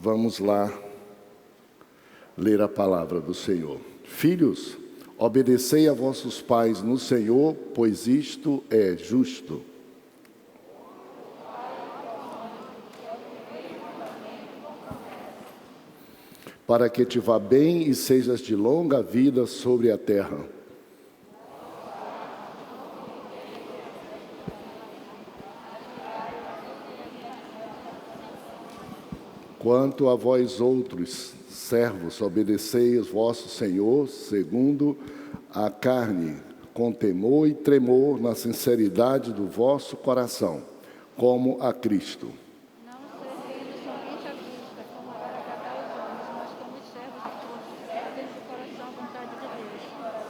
Vamos lá ler a palavra do Senhor. Filhos, obedecei a vossos pais no Senhor, pois isto é justo. Para que te vá bem e sejas de longa vida sobre a terra. Quanto a vós outros, servos, obedecei o vosso Senhor, segundo a carne, com temor e tremor, na sinceridade do vosso coração, como a Cristo. Não servindo somente à vista, como para agradar os homens, mas como servos de todos, fazendo do coração a vontade de Deus.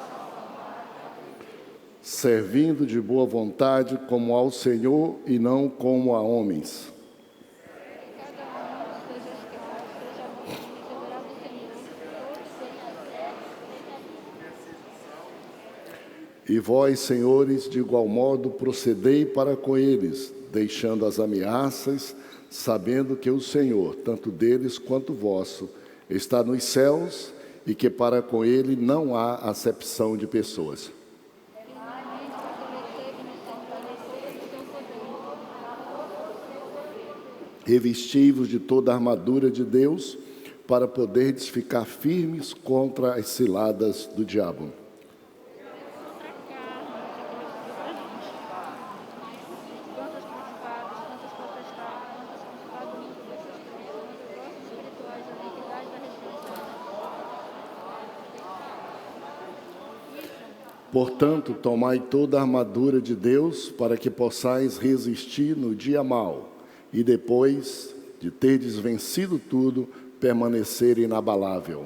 Servindo de boa vontade como ao Senhor e não como a homens. E vós, senhores, de igual modo procedei para com eles, deixando as ameaças, sabendo que o Senhor, tanto deles quanto vosso, está nos céus e que para com ele não há acepção de pessoas. Revesti-vos de toda a armadura de Deus, para poderdes ficar firmes contra as ciladas do diabo. Portanto, tomai toda a armadura de Deus, para que possais resistir no dia mau, e depois de terdes vencido tudo, permanecer inabalável.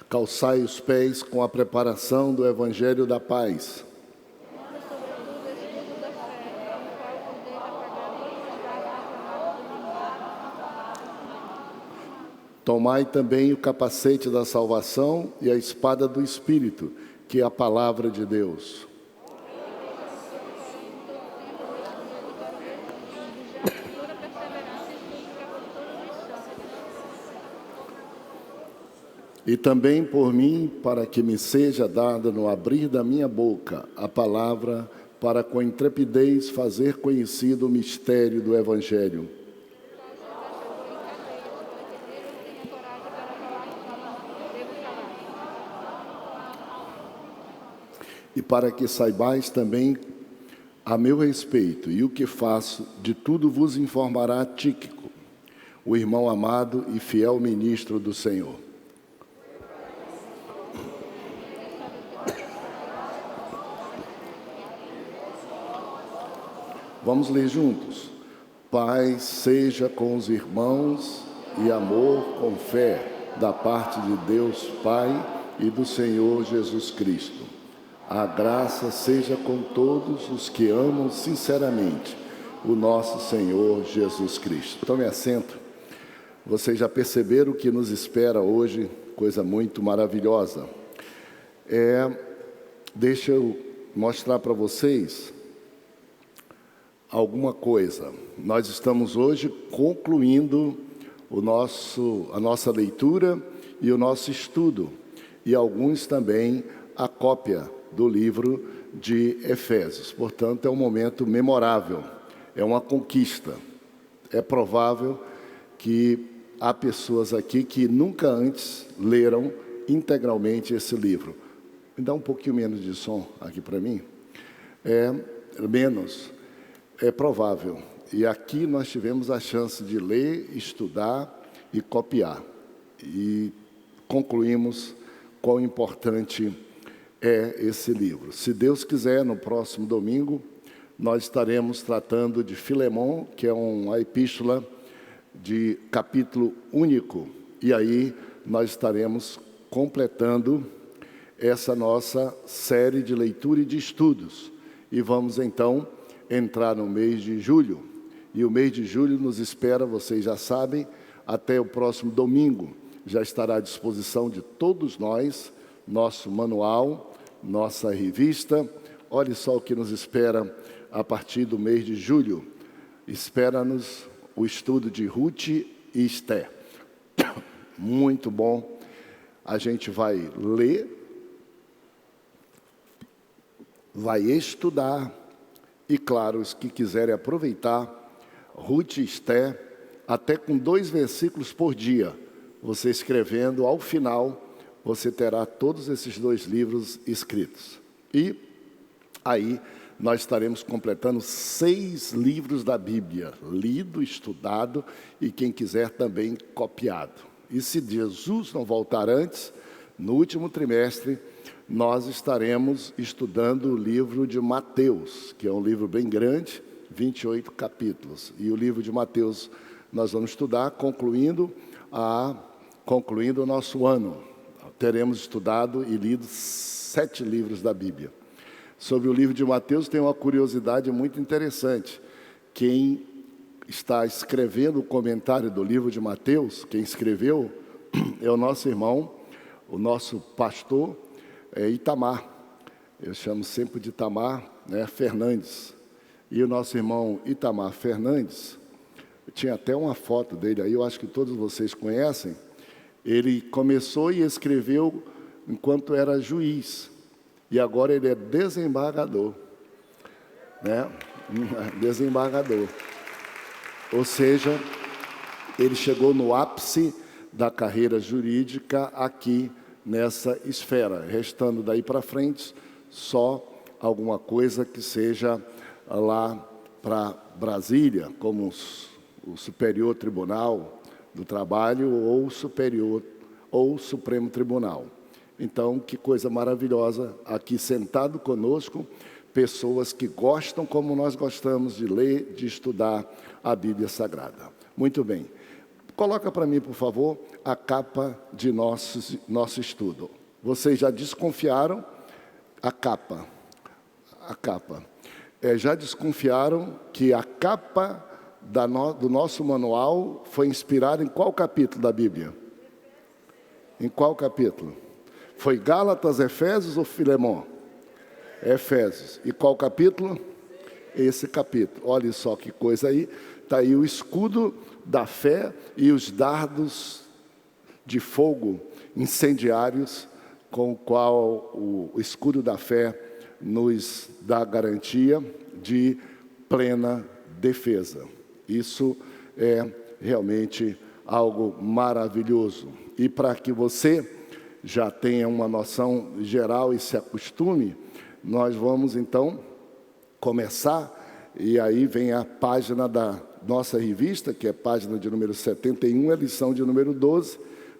Calçai os pés com a preparação do Evangelho da paz. Tomai também o capacete da salvação e a espada do Espírito, que é a palavra de Deus. E também por mim, para que me seja dada no abrir da minha boca a palavra, para com intrepidez fazer conhecido o mistério do Evangelho. E para que saibais também a meu respeito e o que faço, de tudo vos informará Tíquico, o irmão amado e fiel ministro do Senhor. Vamos ler juntos. Paz seja com os irmãos e amor com fé, da parte de Deus Pai e do Senhor Jesus Cristo. A graça seja com todos os que amam sinceramente o nosso Senhor Jesus Cristo. Tome assento. Vocês já perceberam o que nos espera hoje, coisa muito maravilhosa. Deixa eu mostrar para vocês alguma coisa. Nós estamos hoje concluindo a nossa leitura e o nosso estudo, e alguns também a cópia do livro de Efésios. Portanto, é um momento memorável, é uma conquista. É provável que há pessoas aqui que nunca antes leram integralmente esse livro. Me dá um pouquinho menos de som aqui para mim. É provável. E aqui nós tivemos a chance de ler, estudar e copiar. E concluímos quão importante é esse livro. Se Deus quiser, no próximo domingo, nós estaremos tratando de Filemão, que é uma epístola de capítulo único. E aí nós estaremos completando essa nossa série de leitura e de estudos. E vamos então entrar no mês de julho. E o mês de julho nos espera, vocês já sabem, até o próximo domingo. Já estará à disposição de todos nós, nosso manual, nossa revista, olhe só o que nos espera a partir do mês de julho. Espera-nos o estudo de Ruth e Esther. Muito bom. A gente vai ler, vai estudar e, claro, os que quiserem aproveitar, Ruth e Esther, até com 2 versículos por dia, você escrevendo, ao final, você terá todos esses 2 livros escritos. E aí nós estaremos completando 6 livros da Bíblia, lido, estudado e quem quiser também copiado. E se Jesus não voltar antes, no último trimestre, nós estaremos estudando o livro de Mateus, que é um livro bem grande, 28 capítulos. E o livro de Mateus nós vamos estudar, concluindo o nosso ano. Teremos estudado e lido 7 livros da Bíblia. Sobre o livro de Mateus tem uma curiosidade muito interessante. Quem está escrevendo o comentário do livro de Mateus, quem escreveu é o nosso irmão, o nosso pastor Itamar. Eu chamo sempre de Itamar, Fernandes. E o nosso irmão Itamar Fernandes, tinha até uma foto dele aí, eu acho que todos vocês conhecem. Ele começou e escreveu enquanto era juiz. E agora ele é desembargador. Desembargador. Ou seja, ele chegou no ápice da carreira jurídica aqui nessa esfera. Restando daí para frente, só alguma coisa que seja lá para Brasília, como o Superior Tribunal do Trabalho ou o Superior ou Supremo Tribunal. Então, que coisa maravilhosa, aqui sentado conosco, pessoas que gostam como nós gostamos de ler, de estudar a Bíblia Sagrada. Muito bem. Coloca para mim, por favor, a capa de nosso estudo. Vocês já desconfiaram? A capa. Já desconfiaram que a capa do nosso manual foi inspirada em qual capítulo da Bíblia? Em qual capítulo? Foi Gálatas, Efésios ou Filemão? Efésios. E qual capítulo? Esse capítulo. Olha só que coisa aí. Está aí o escudo da fé e os dardos de fogo incendiários com o qual o escudo da fé nos dá garantia de plena defesa. Isso é realmente algo maravilhoso. E para que você já tenha uma noção geral e se acostume, nós vamos então começar, e aí vem a página da nossa revista, que é a página de número 71, a lição de número 12,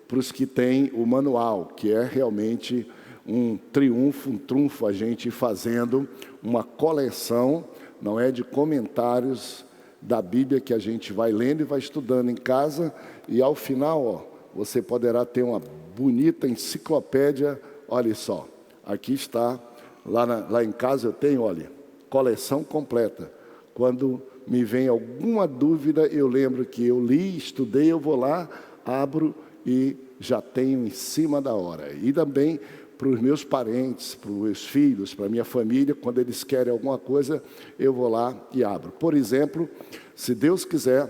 para os que têm o manual, que é realmente um trunfo a gente fazendo uma coleção, não é, de comentários da Bíblia que a gente vai lendo e vai estudando em casa, e ao final, você poderá ter uma bonita enciclopédia. Olha só, aqui está, lá em casa eu tenho, olha, coleção completa. Quando me vem alguma dúvida, eu lembro que eu li, estudei, eu vou lá, abro e já tenho em cima da hora. E também para os meus parentes, para os meus filhos, para a minha família, quando eles querem alguma coisa, eu vou lá e abro. Por exemplo, se Deus quiser,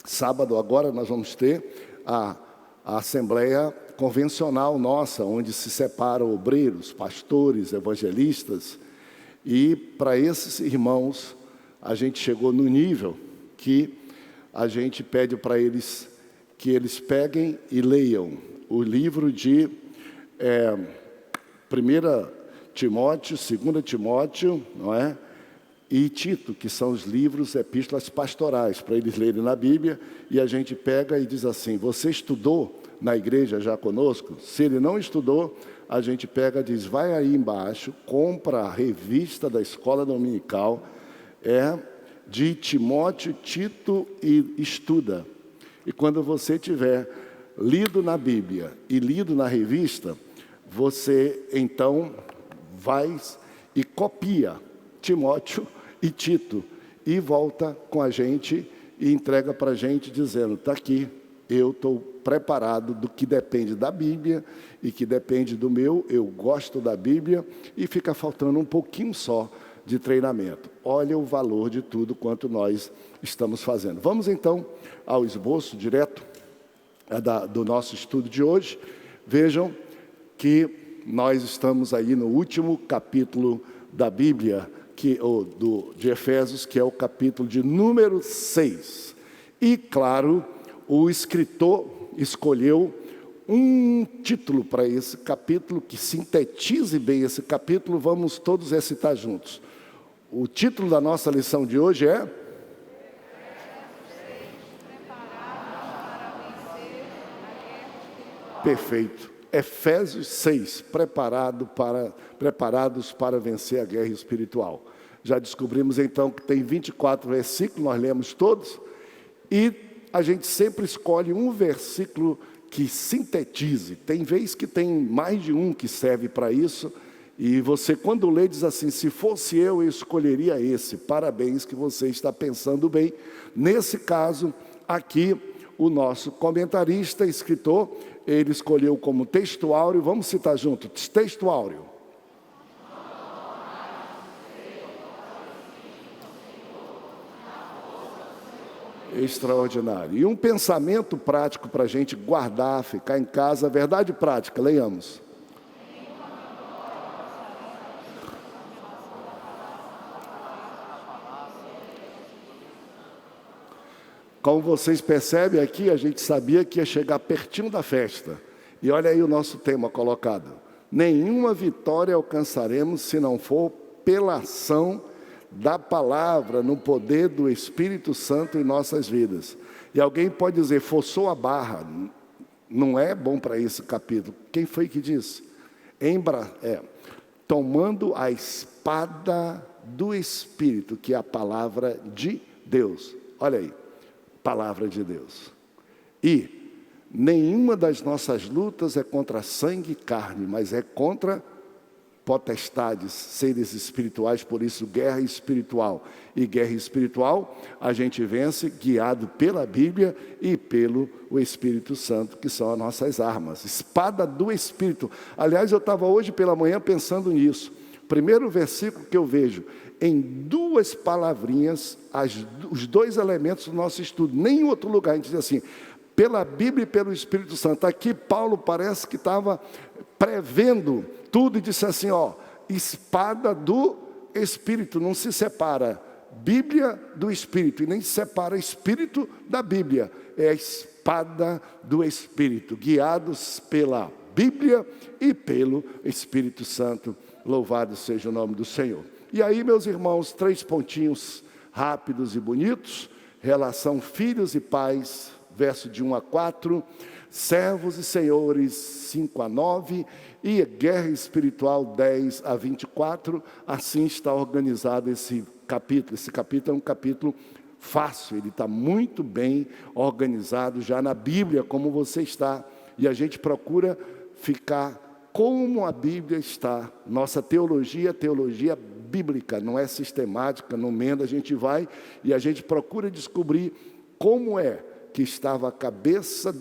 sábado agora nós vamos ter a assembleia convencional nossa, onde se separam obreiros, pastores, evangelistas. E para esses irmãos, a gente chegou no nível que a gente pede para eles que eles peguem e leiam o livro de 1 Timóteo, 2 Timóteo, não é? E Tito, que são os livros, epístolas pastorais, para eles lerem na Bíblia, e a gente pega e diz assim: você estudou na igreja já conosco? Se ele não estudou, a gente pega e diz: vai aí embaixo, compra a revista da escola dominical, de Timóteo, Tito, e estuda. E quando você tiver lido na Bíblia e lido na revista, você então vai e copia Timóteo e Tito e volta com a gente e entrega para a gente dizendo: está aqui, eu estou preparado do que depende da Bíblia e que depende do meu, eu gosto da Bíblia e fica faltando um pouquinho só de treinamento. Olha o valor de tudo quanto nós estamos fazendo. Vamos então ao esboço direto do nosso estudo de hoje. Vejam que nós estamos aí no último capítulo da Bíblia, de Efésios, que é o capítulo de número 6. E, claro, o escritor escolheu um título para esse capítulo, que sintetize bem esse capítulo. Vamos todos recitar juntos. O título da nossa lição de hoje é... Perfeito. Efésios 6, preparados para vencer a guerra espiritual. Já descobrimos então que tem 24 versículos, nós lemos todos, e a gente sempre escolhe um versículo que sintetize. Tem vezes que tem mais de um que serve para isso, e você, quando lê, diz assim: se fosse eu escolheria esse. Parabéns que você está pensando bem. Nesse caso, aqui, o nosso comentarista, escritor, ele escolheu como texto áureo. Vamos citar juntos, texto áureo. Extraordinário. E um pensamento prático para a gente guardar, ficar em casa. Verdade prática, leiamos. Como vocês percebem aqui, a gente sabia que ia chegar pertinho da festa. E olha aí o nosso tema colocado: nenhuma vitória alcançaremos se não for pela ação da palavra, no poder do Espírito Santo em nossas vidas. E alguém pode dizer: forçou a barra. Não é bom para esse capítulo. Quem foi que disse? Tomando a espada do Espírito, que é a palavra de Deus. Olha aí. Palavra de Deus. E nenhuma das nossas lutas é contra sangue e carne, mas é contra potestades, seres espirituais. Por isso, guerra espiritual. E guerra espiritual a gente vence guiado pela Bíblia e pelo Espírito Santo, que são as nossas armas. Espada do Espírito. Aliás, eu estava hoje pela manhã pensando nisso. Primeiro versículo que eu vejo, em duas palavrinhas, os dois elementos do nosso estudo. Nem em outro lugar a gente diz assim: pela Bíblia e pelo Espírito Santo. Aqui Paulo parece que estava prevendo tudo e disse assim: espada do Espírito. Não se separa Bíblia do Espírito e nem se separa Espírito da Bíblia. É a espada do Espírito, guiados pela Bíblia e pelo Espírito Santo. Louvado seja o nome do Senhor. E aí, meus irmãos, 3 pontinhos rápidos e bonitos. Relação filhos e pais, verso de 1 a 4. Servos e senhores, 5 a 9. E guerra espiritual, 10 a 24. Assim está organizado esse capítulo. Esse capítulo é um capítulo fácil. Ele está muito bem organizado já na Bíblia, como você está. E a gente procura ficar como a Bíblia está. Nossa teologia bíblica, não é sistemática, não emenda. A gente vai e a gente procura descobrir como é que estava a cabeça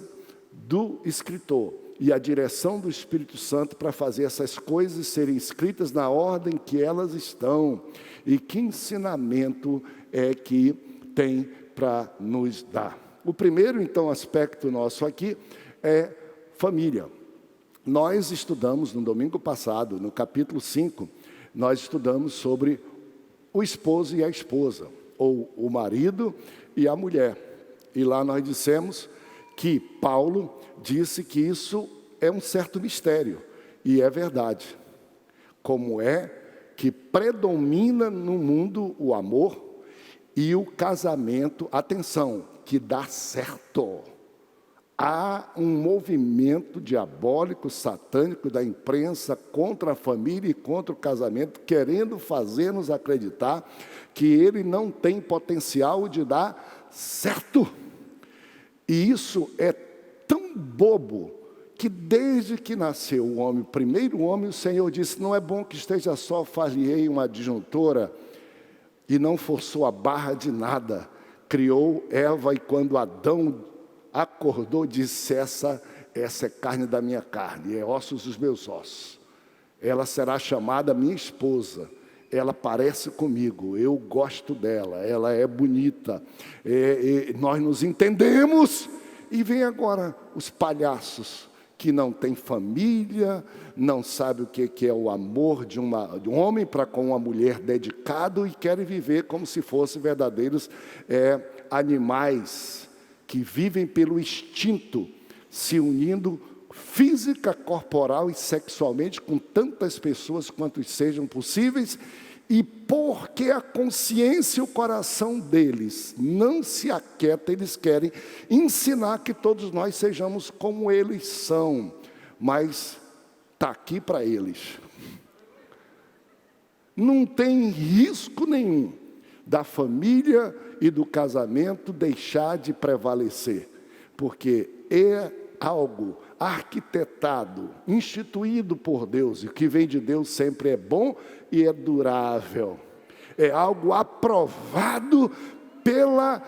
do escritor e a direção do Espírito Santo para fazer essas coisas serem escritas na ordem que elas estão, e que ensinamento é que tem para nos dar. O primeiro, então, aspecto nosso aqui é família. Nós estudamos no domingo passado, no capítulo 5, nós estudamos sobre o esposo e a esposa, ou o marido e a mulher. E lá nós dissemos que Paulo disse que isso é um certo mistério, e é verdade. Como é que predomina no mundo o amor e o casamento, atenção, que dá certo. Há um movimento diabólico, satânico da imprensa contra a família e contra o casamento, querendo fazer-nos acreditar que ele não tem potencial de dar certo. E isso é tão bobo que desde que nasceu o homem, o primeiro homem, o Senhor disse: não é bom que esteja só, far-lhe-ei uma adjuntora, e não forçou a barra de nada. Criou Eva, e quando Adão acordou, disse: essa é carne da minha carne, é ossos dos meus ossos. Ela será chamada minha esposa. Ela parece comigo, eu gosto dela, ela é bonita, nós nos entendemos. E vem agora os palhaços que não têm família, não sabem o que é o amor de um homem para com uma mulher dedicado, e querem viver como se fossem verdadeiros animais que vivem pelo instinto, se unindo física, corporal e sexualmente com tantas pessoas quanto sejam possíveis. E porque a consciência e o coração deles não se aquieta, eles querem ensinar que todos nós sejamos como eles são. Mas está aqui para eles. Não tem risco nenhum da família e do casamento deixar de prevalecer, porque é algo arquitetado, instituído por Deus, e o que vem de Deus sempre é bom e é durável. É algo aprovado pela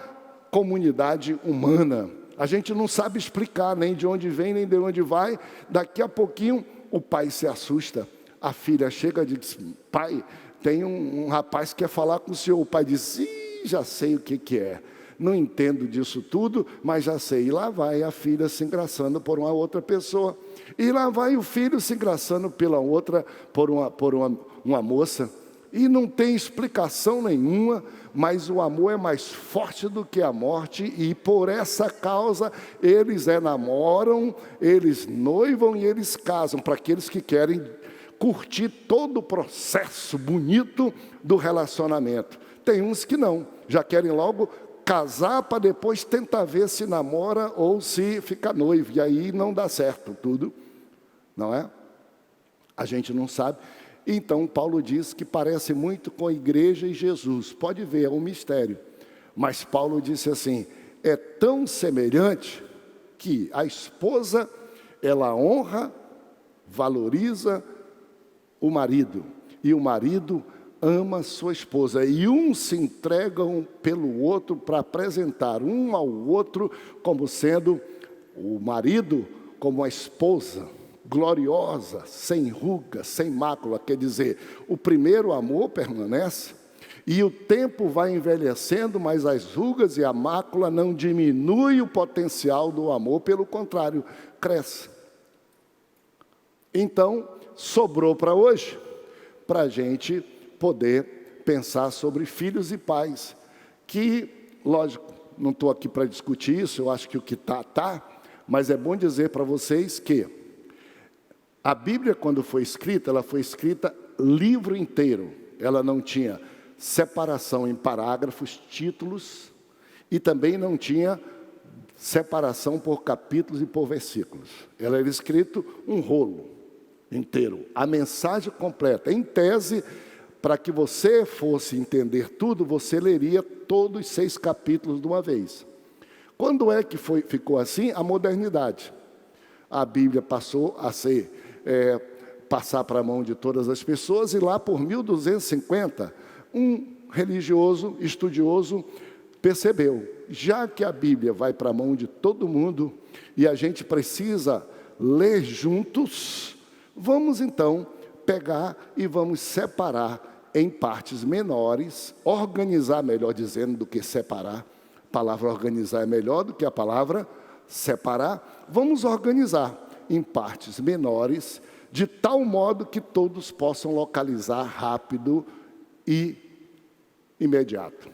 comunidade humana. A gente não sabe explicar nem de onde vem, nem de onde vai. Daqui a pouquinho o pai se assusta. A filha chega e diz: pai, tem um rapaz que quer falar com o senhor. O pai diz: já sei o que é. Não entendo disso tudo, mas já sei. E lá vai a filha se engraçando por uma outra pessoa. E lá vai o filho se engraçando pela outra, por uma moça. E não tem explicação nenhuma, mas o amor é mais forte do que a morte. E por essa causa, eles namoram, eles noivam e eles casam. Para aqueles que querem curtir todo o processo bonito do relacionamento. Tem uns que não, já querem logo casar para depois tentar ver se namora ou se fica noivo. E aí não dá certo tudo, não é? A gente não sabe. Então Paulo diz que parece muito com a igreja e Jesus. Pode ver, é um mistério. Mas Paulo disse assim: é tão semelhante que a esposa, ela honra, valoriza o marido. E o marido ama sua esposa, e uns se entregam pelo outro para apresentar um ao outro como sendo o marido como a esposa gloriosa, sem ruga, sem mácula. Quer dizer, o primeiro amor permanece, e o tempo vai envelhecendo, mas as rugas e a mácula não diminuem o potencial do amor, pelo contrário, cresce. Então, sobrou para hoje, para a gente poder pensar sobre filhos e pais, que, lógico, não estou aqui para discutir isso, eu acho que o que está, mas é bom dizer para vocês que a Bíblia, quando foi escrita, ela foi escrita livro inteiro. Ela não tinha separação em parágrafos, títulos, e também não tinha separação por capítulos e por versículos. Ela era escrito um rolo inteiro, a mensagem completa. Em tese, para que você fosse entender tudo, você leria todos os 6 capítulos de uma vez. Quando é que ficou assim? A modernidade. A Bíblia passou a passar para a mão de todas as pessoas, e lá por 1250, um religioso, estudioso, percebeu, já que a Bíblia vai para a mão de todo mundo, e a gente precisa ler juntos, vamos então pegar e vamos separar em partes menores, organizar, melhor dizendo, do que separar. A palavra organizar é melhor do que a palavra separar. Vamos organizar em partes menores, de tal modo que todos possam localizar rápido e imediato.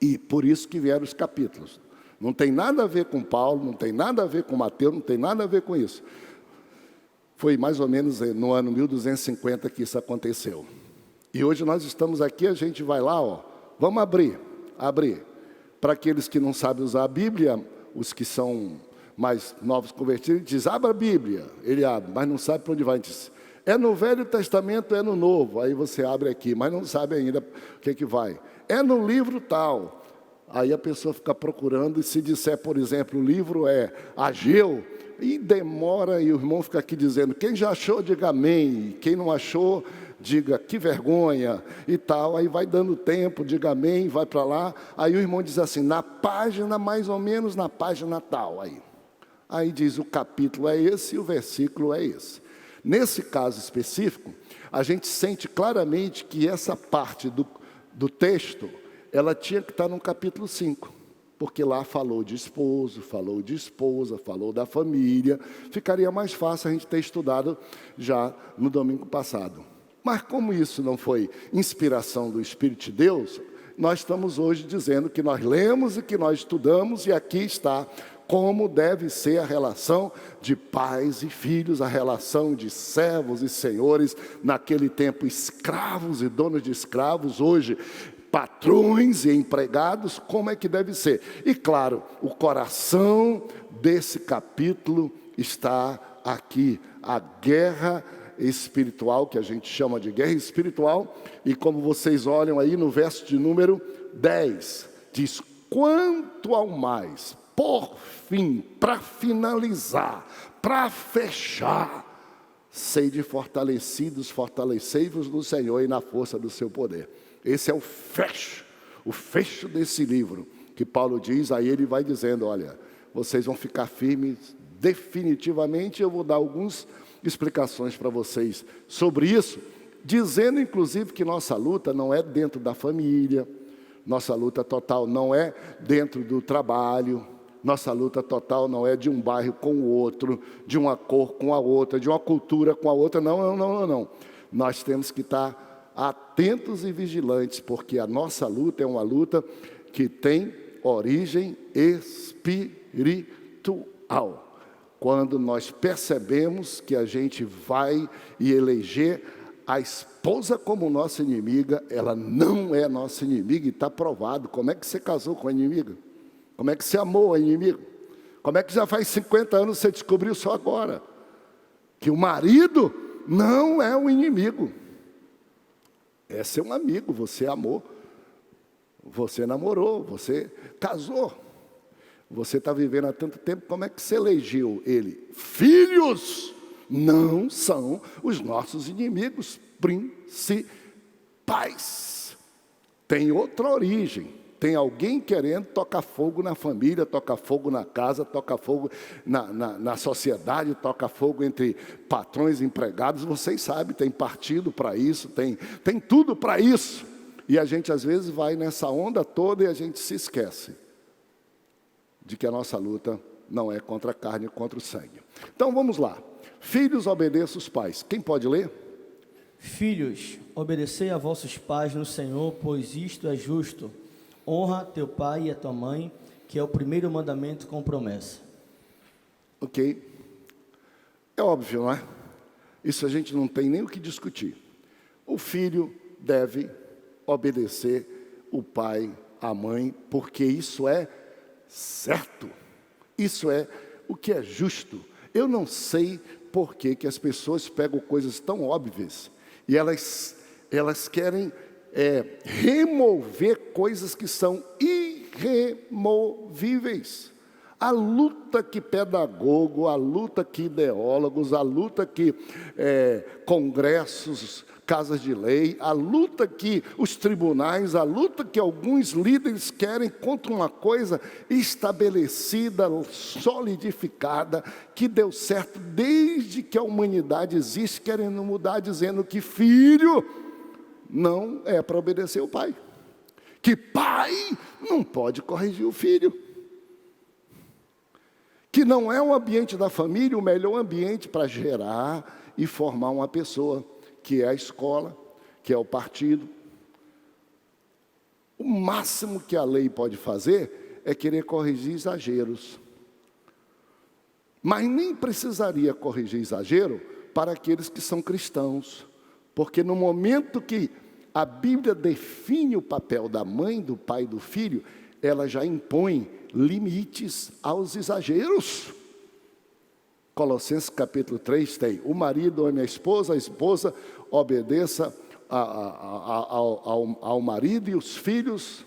E por isso que vieram os capítulos. Não tem nada a ver com Paulo, não tem nada a ver com Mateus, não tem nada a ver com isso. Foi mais ou menos no ano 1250 que isso aconteceu. E hoje nós estamos aqui, a gente vai lá, vamos abrir. Para aqueles que não sabem usar a Bíblia, os que são mais novos convertidos, diz: abra a Bíblia. Ele abre, mas não sabe para onde vai. Diz: é no Velho Testamento, é no Novo. Aí você abre aqui, mas não sabe ainda o que vai. É no livro tal. Aí a pessoa fica procurando, e se disser, por exemplo, o livro é Ageu, e demora, e o irmão fica aqui dizendo: quem já achou, diga amém. Quem não achou, diga que vergonha e tal. Aí vai dando tempo, diga amém, vai para lá. Aí o irmão diz assim, na página, mais ou menos na página tal. Aí diz o capítulo é esse e o versículo é esse. Nesse caso específico, a gente sente claramente que essa parte do texto, ela tinha que estar no capítulo 5. Porque lá falou de esposo, falou de esposa, falou da família. Ficaria mais fácil a gente ter estudado já no domingo passado. Mas como isso não foi inspiração do Espírito de Deus, nós estamos hoje dizendo que nós lemos e que nós estudamos, e aqui está como deve ser a relação de pais e filhos, a relação de servos e senhores, naquele tempo escravos e donos de escravos, hoje patrões e empregados, como é que deve ser. E claro, o coração desse capítulo está aqui, a guerra espiritual, que a gente chama de guerra espiritual, e como vocês olham aí no verso de número 10, diz, quanto ao mais, por fim, para finalizar, para fechar, sede fortalecidos, fortalecei-vos no Senhor e na força do seu poder. Esse é o fecho desse livro, que Paulo diz, aí ele vai dizendo, olha, vocês vão ficar firmes definitivamente, eu vou dar algumas explicações para vocês sobre isso, dizendo inclusive que nossa luta não é dentro da família, nossa luta total não é dentro do trabalho, nossa luta total não é de um bairro com o outro, de uma cor com a outra, de uma cultura com a outra, não. Nós temos que estar atentos e vigilantes, porque a nossa luta é uma luta que tem origem espiritual. Quando nós percebemos que a gente vai e eleger a esposa como nossa inimiga, ela não é nossa inimiga e está provado. Como é que você casou com a inimiga? Como é que você amou a inimiga? Como é que já faz 50 anos você descobriu só agora? Que o marido não é o inimigo. É seu amigo, você amou, você namorou, você casou. Você está vivendo há tanto tempo, como é que você elegeu ele? Filhos não são os nossos inimigos principais. Tem outra origem. Tem alguém querendo tocar fogo na família, tocar fogo na casa, tocar fogo na sociedade, tocar fogo entre patrões e empregados. Vocês sabem, tem partido para isso, tem tudo para isso. E a gente às vezes vai nessa onda toda e a gente se esquece de que a nossa luta não é contra a carne, é contra o sangue. Então vamos lá. Filhos, obedeçam os pais. Quem pode ler? Filhos, obedecei a vossos pais no Senhor, pois isto é justo. Honra teu pai e a tua mãe, que é o primeiro mandamento com promessa. Ok. É óbvio, não é? Isso a gente não tem nem o que discutir. O filho deve obedecer o pai, a mãe, porque isso é certo. Isso é o que é justo. Eu não sei por que as pessoas pegam coisas tão óbvias e elas querem remover coisas que são irremovíveis. A luta que pedagogo, a luta que ideólogos, a luta que congressos, casas de lei, a luta que os tribunais, a luta que alguns líderes querem contra uma coisa estabelecida, solidificada, que deu certo desde que a humanidade existe, querendo mudar, dizendo que filho não é para obedecer o pai, que pai não pode corrigir o filho, que não é o ambiente da família o melhor ambiente para gerar e formar uma pessoa, que é a escola, que é o partido. O máximo que a lei pode fazer é querer corrigir exageros, mas nem precisaria corrigir exagero para aqueles que são cristãos, porque no momento que a Bíblia define o papel da mãe, do pai e do filho, ela já impõe limites aos exageros. Colossenses capítulo 3 tem: o marido ame a esposa obedeça ao marido, e os filhos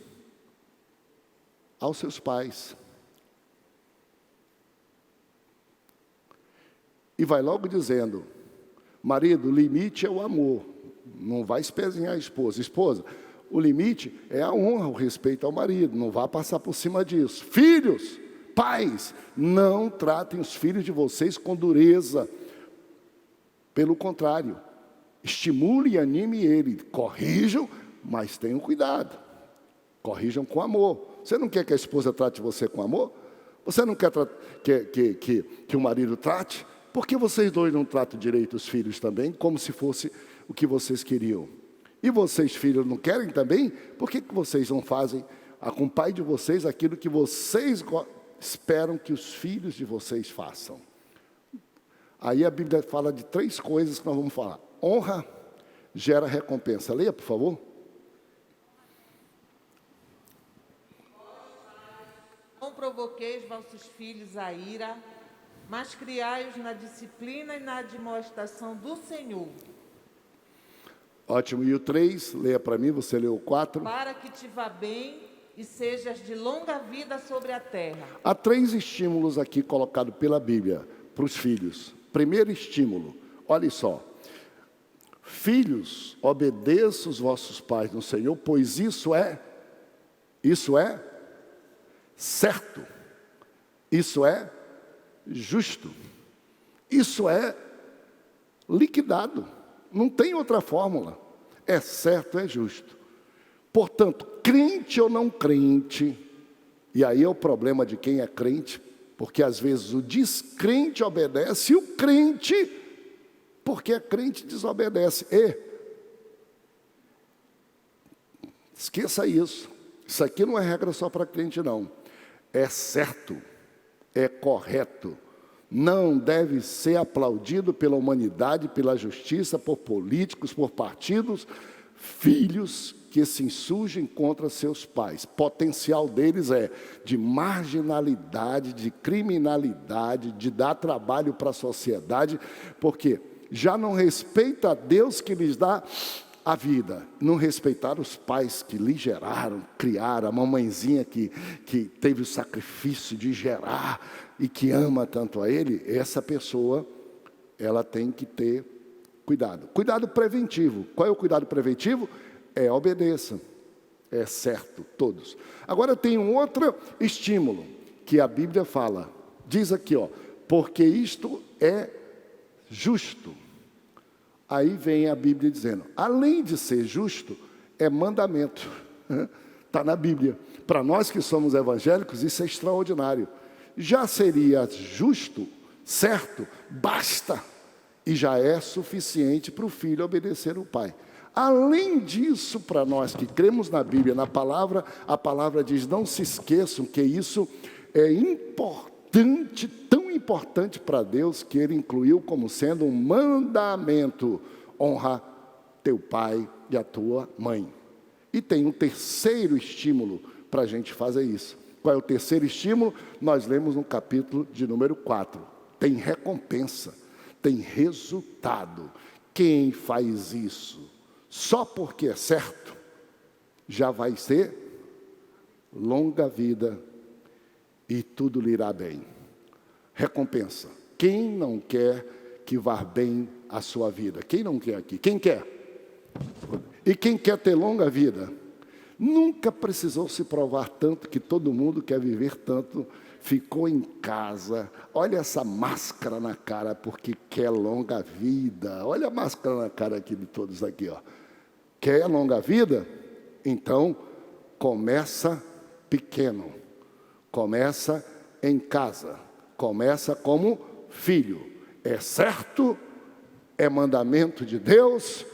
aos seus pais. E vai logo dizendo: marido, o limite é o amor. Não vai espezinhar a esposa. Esposa, o limite é a honra, o respeito ao marido. Não vá passar por cima disso. Filhos, pais, não tratem os filhos de vocês com dureza. Pelo contrário, estimule e anime ele. Corrijam, mas tenham cuidado. Corrijam com amor. Você não quer que a esposa trate você com amor? Você não quer que o marido trate? Por que vocês dois não tratam direito os filhos também, como se fosse o que vocês queriam? E vocês, filhos, não querem também? Por que vocês não fazem com o pai de vocês aquilo que vocês esperam que os filhos de vocês façam? Aí a Bíblia fala de 3 coisas que nós vamos falar. Honra gera recompensa. Leia, por favor. Não provoqueis vossos filhos a ira, mas criai-os na disciplina e na admoestação do Senhor. Ótimo. E o 3, leia para mim, você leu o 4. Para que te vá bem e sejas de longa vida sobre a terra. Há 3 estímulos aqui colocados pela Bíblia para os filhos. Primeiro estímulo, olha só. Filhos, obedeçam os vossos pais no Senhor, pois isso é certo, isso é justo, isso é liquidado, não tem outra fórmula, é certo, é justo. Portanto, crente ou não crente, e aí é o problema de quem é crente, porque às vezes o descrente obedece e o crente, porque é crente, desobedece. Esqueça isso, isso aqui não é regra só para crente não. É certo, é correto, não deve ser aplaudido pela humanidade, pela justiça, por políticos, por partidos, filhos que se insurgem contra seus pais. Potencial deles é de marginalidade, de criminalidade, de dar trabalho para a sociedade, porque já não respeita a Deus que lhes dá a vida, não respeitar os pais que lhe geraram, criaram, a mamãezinha que teve o sacrifício de gerar e que ama tanto a ele, essa pessoa, ela tem que ter cuidado. Cuidado preventivo. Qual é o cuidado preventivo? Obedeça. É certo, todos. Agora tem um outro estímulo que a Bíblia fala. Diz aqui, porque isto é justo. Aí vem a Bíblia dizendo, além de ser justo, é mandamento. Está na Bíblia. Para nós que somos evangélicos, isso é extraordinário. Já seria justo, certo, basta. E já é suficiente para o filho obedecer o pai. Além disso, para nós que cremos na Bíblia, na palavra, a palavra diz, não se esqueçam que isso é importante, tão importante para Deus, que Ele incluiu como sendo um mandamento. Honra teu pai e a tua mãe. E tem um terceiro estímulo para a gente fazer isso. Qual é o terceiro estímulo? Nós lemos no capítulo de número 4. Tem recompensa, tem resultado. Quem faz isso só porque é certo, já vai ser longa vida e tudo lhe irá bem. Recompensa. Quem não quer que vá bem a sua vida? Quem não quer aqui? Quem quer? E quem quer ter longa vida? Nunca precisou se provar tanto que todo mundo quer viver tanto, ficou em casa. Olha essa máscara na cara porque quer longa vida. Olha a máscara na cara aqui de todos aqui, Quer longa vida? Então, começa pequeno. Começa em casa. Começa como filho. É certo, é mandamento de Deus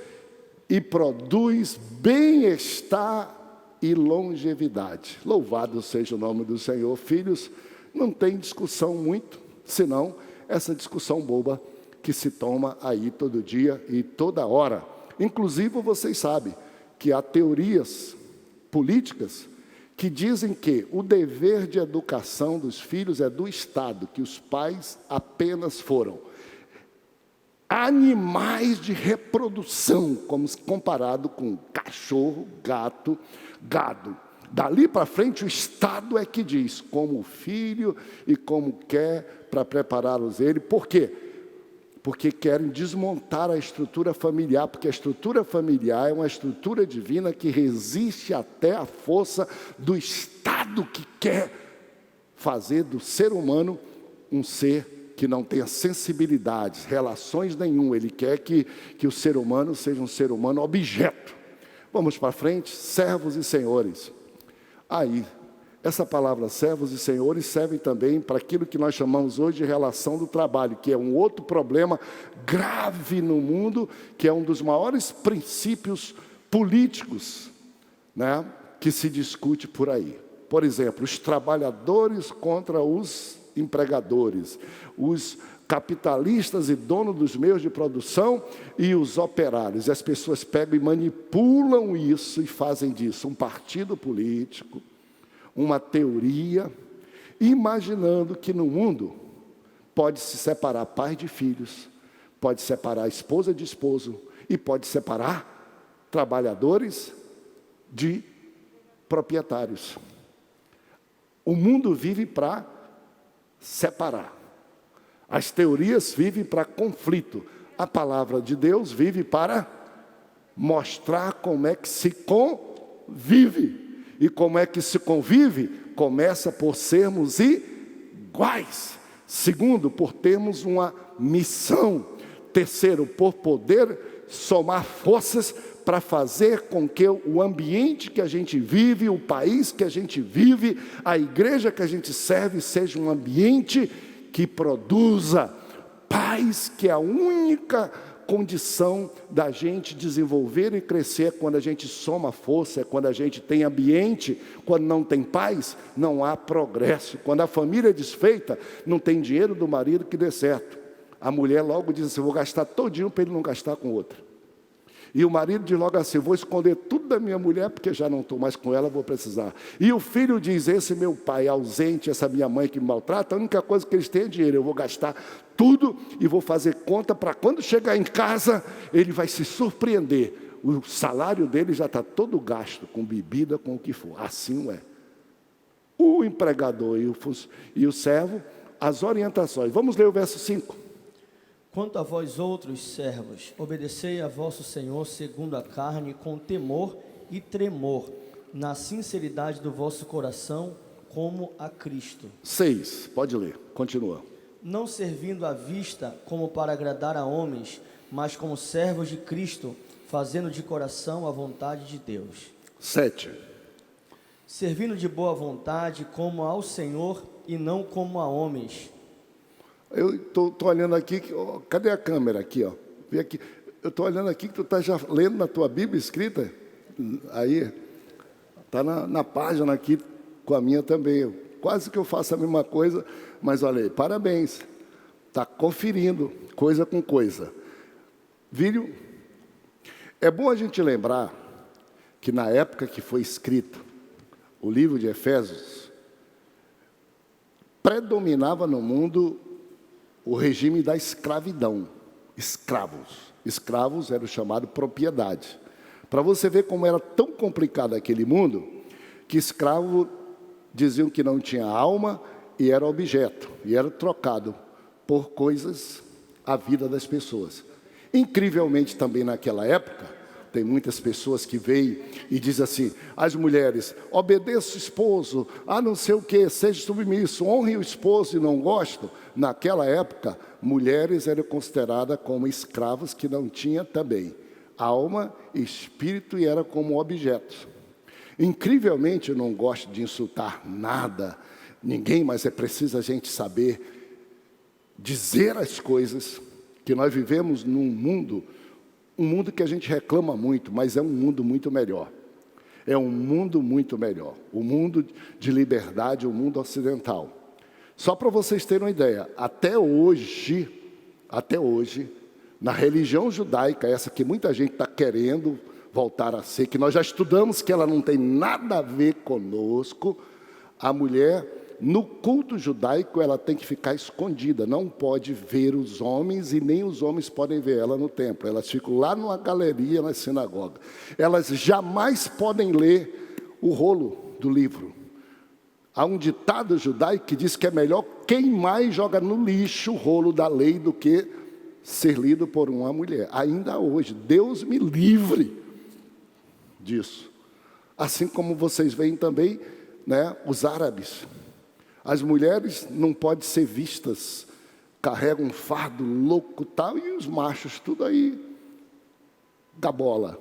e produz bem-estar e longevidade. Louvado seja o nome do Senhor. Filhos, não tem discussão muito, senão essa discussão boba que se toma aí todo dia e toda hora. Inclusive, vocês sabem que há teorias políticas que dizem que o dever de educação dos filhos é do Estado, que os pais apenas foram animais de reprodução, como comparado com cachorro, gato, gado. Dali para frente o Estado é que diz como o filho e como quer para prepará-los ele. Por quê? porque querem desmontar a estrutura familiar, porque a estrutura familiar é uma estrutura divina que resiste até a força do Estado que quer fazer do ser humano um ser que não tenha sensibilidades, relações nenhum. Ele quer que o ser humano seja um ser humano objeto. Vamos para frente, servos e senhores. Aí, essa palavra servos e senhores serve também para aquilo que nós chamamos hoje de relação do trabalho, que é um outro problema grave no mundo, que é um dos maiores princípios políticos, né, que se discute por aí. Por exemplo, os trabalhadores contra os empregadores, os capitalistas e donos dos meios de produção e os operários. E as pessoas pegam e manipulam isso e fazem disso um partido político, uma teoria, imaginando que no mundo pode se separar pai de filhos, pode separar esposa de esposo e pode separar trabalhadores de proprietários. O mundo vive para separar. As teorias vivem para conflito. A palavra de Deus vive para mostrar como é que se convive. E como é que se convive? Começa por sermos iguais. Segundo, por termos uma missão. Terceiro, por poder somar forças para fazer com que o ambiente que a gente vive, o país que a gente vive, a igreja que a gente serve, seja um ambiente que produza paz, que é a única condição da gente desenvolver e crescer. É quando a gente soma força, é quando a gente tem ambiente. Quando não tem paz, não há progresso. Quando a família é desfeita, não tem dinheiro do marido que dê certo. A mulher logo diz assim: vou gastar todinho para ele não gastar com outra. E o marido diz logo assim: vou esconder tudo da minha mulher, porque já não estou mais com ela, vou precisar. E o filho diz: esse meu pai ausente, essa minha mãe que me maltrata, a única coisa que eles têm é dinheiro. Eu vou gastar tudo e vou fazer conta para quando chegar em casa, ele vai se surpreender. O salário dele já está todo gasto, com bebida, com o que for. Assim é. O empregador e o servo, as orientações. Vamos ler o verso 5. Quanto a vós outros servos, obedecei a vosso Senhor segundo a carne, com temor e tremor, na sinceridade do vosso coração, como a Cristo. 6, pode ler, continua. Não servindo à vista como para agradar a homens, mas como servos de Cristo, fazendo de coração a vontade de Deus. 7. Servindo de boa vontade como ao Senhor e não como a homens. Eu estou olhando aqui, cadê a câmera aqui, ó? Vem aqui. Eu estou olhando aqui que tu está já lendo na tua Bíblia escrita. Aí, está na página aqui com a minha também. Quase que eu faço a mesma coisa, mas olha aí, parabéns. Está conferindo coisa com coisa. Viram? É bom a gente lembrar que na época que foi escrito o livro de Efésios, predominava no mundo o regime da escravidão. Escravos. Escravos era o chamado propriedade. Para você ver como era tão complicado aquele mundo, que escravo diziam que não tinha alma e era objeto, e era trocado por coisas, a vida das pessoas. Incrivelmente também naquela época, tem muitas pessoas que veem e dizem assim: as mulheres, obedeça o esposo, não sei o que, seja submisso, honre o esposo e não gosto. Naquela época, mulheres eram consideradas como escravas que não tinham também alma, espírito e eram como objetos. Incrivelmente, eu não gosto de insultar nada, ninguém, mas é preciso a gente saber dizer as coisas, que nós vivemos num mundo, um mundo que a gente reclama muito, mas é um mundo muito melhor. É um mundo muito melhor. O mundo de liberdade, o mundo ocidental. Só para vocês terem uma ideia, até hoje, na religião judaica, essa que muita gente está querendo voltar a ser, que nós já estudamos que ela não tem nada a ver conosco, a mulher, no culto judaico, ela tem que ficar escondida, não pode ver os homens e nem os homens podem ver ela no templo. Elas ficam lá numa galeria na sinagoga. Elas jamais podem ler o rolo do livro. Há um ditado judaico que diz que é melhor queimar e jogar no lixo o rolo da lei do que ser lido por uma mulher. Ainda hoje, Deus me livre disso. Assim como vocês veem também, né, os árabes. As mulheres não podem ser vistas, carregam um fardo louco tal, e os machos tudo aí, gabolas.